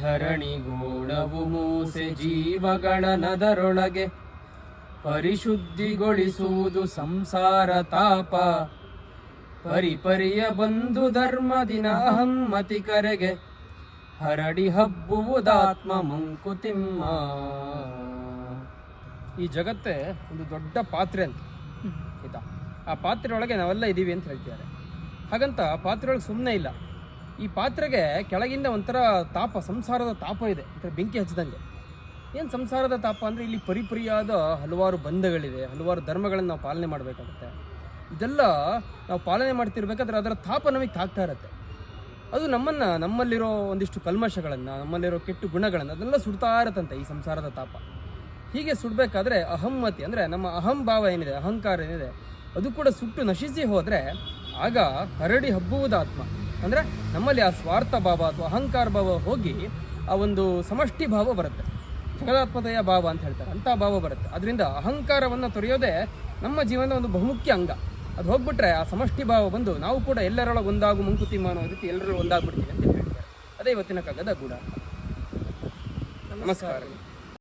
ಧರಣಿಗೋಣವು ಮೂಸೆ ಜೀವಗಳನದರೊಳಗೆ ಪರಿಶುದ್ಧಿಗೊಳಿಸುವುದು ಸಂಸಾರ ತಾಪ. ಪರಿಪರಿಯ ಬಂಧು ಧರ್ಮದಿನ ಅಹಮ್ಮತಿ ಕರೆಗೆ ಹರಡಿ ಹಬ್ಬುವುದಾತ್ಮ ಮಂಕುತಿಮ್ಮ. ಈ ಜಗತ್ತೇ ಒಂದು ದೊಡ್ಡ ಪಾತ್ರೆ ಅಂತ ಆಯ್ತಾ. ಆ ಪಾತ್ರೆ ಒಳಗೆ ನಾವೆಲ್ಲ ಇದ್ದೀವಿ ಅಂತ ಹೇಳ್ತಿದ್ದಾರೆ. ಹಾಗಂತ ಪಾತ್ರೆ ಒಳಗೆ ಸುಮ್ಮನೆ ಇಲ್ಲ. ಈ ಪಾತ್ರೆಗೆ ಕೆಳಗಿಂದ ಒಂಥರ ತಾಪ, ಸಂಸಾರದ ತಾಪ ಇದೆ, ಒಂಥರ ಬೆಂಕಿ ಹಚ್ಚಿದಂಗೆ. ಏನು ಸಂಸಾರದ ತಾಪ ಅಂದರೆ ಇಲ್ಲಿ ಪರಿಪರಿಯಾದ ಹಲವಾರು ಬಂಧಗಳಿದೆ, ಹಲವಾರು ಧರ್ಮಗಳನ್ನು ನಾವು ಪಾಲನೆ ಮಾಡಬೇಕಾಗುತ್ತೆ. ಇದೆಲ್ಲ ನಾವು ಪಾಲನೆ ಮಾಡ್ತಿರ್ಬೇಕಾದ್ರೆ ಅದರ ತಾಪ ನಮಗೆ ತಾಗ್ತಾ ಇರುತ್ತೆ. ಅದು ನಮ್ಮಲ್ಲಿರೋ ಒಂದಿಷ್ಟು ಕಲ್ಮಶಗಳನ್ನು, ನಮ್ಮಲ್ಲಿರೋ ಕೆಟ್ಟು ಗುಣಗಳನ್ನು ಅದೆಲ್ಲ ಸುಡ್ತಾ ಇರತ್ತಂತೆ ಈ ಸಂಸಾರದ ತಾಪ. ಹೀಗೆ ಸುಡಬೇಕಾದ್ರೆ ಅಹಮ್ಮತಿ ಅಂದರೆ ನಮ್ಮ ಅಹಂಭಾವ ಏನಿದೆ, ಅಹಂಕಾರ ಏನಿದೆ, ಅದು ಕೂಡ ಸುಟ್ಟು ನಶಿಸಿ ಹೋದರೆ ಆಗ ಹರಡಿ ಹಬ್ಬುವುದಾತ್ಮ ಅಂದರೆ ನಮ್ಮಲ್ಲಿ ಆ ಸ್ವಾರ್ಥ ಭಾವ ಅಥವಾ ಅಹಂಕಾರ ಭಾವ ಹೋಗಿ ಆ ಒಂದು ಸಮಷ್ಟಿ ಭಾವ ಬರುತ್ತೆ, ಜಗದಾತ್ಮತೆಯ ಭಾವ ಅಂತ ಹೇಳ್ತಾರೆ, ಅಂಥ ಭಾವ ಬರುತ್ತೆ. ಅದರಿಂದ ಅಹಂಕಾರವನ್ನು ತೊರೆಯೋದೇ ನಮ್ಮ ಜೀವನದ ಒಂದು ಬಹುಮುಖ್ಯ ಅಂಗ. ಅದು ಹೋಗ್ಬಿಟ್ರೆ ಆ ಸಮಷ್ಟಿ ಭಾವ ಬಂದು ನಾವು ಕೂಡ ಎಲ್ಲರೊಳಗೆ ಒಂದಾಗು ಮಂಕುತಿಮ್ಮ ಅನ್ನೋ ರೀತಿ ಎಲ್ಲರೂ ಒಂದಾಗ್ಬಿಡ್ತೀವಿ ಅಂತ ಹೇಳ್ತಾರೆ. ಅದೇ ಇವತ್ತಿನ ಕಾಗದ ಗೂಢ. ನಮಸ್ಕಾರ.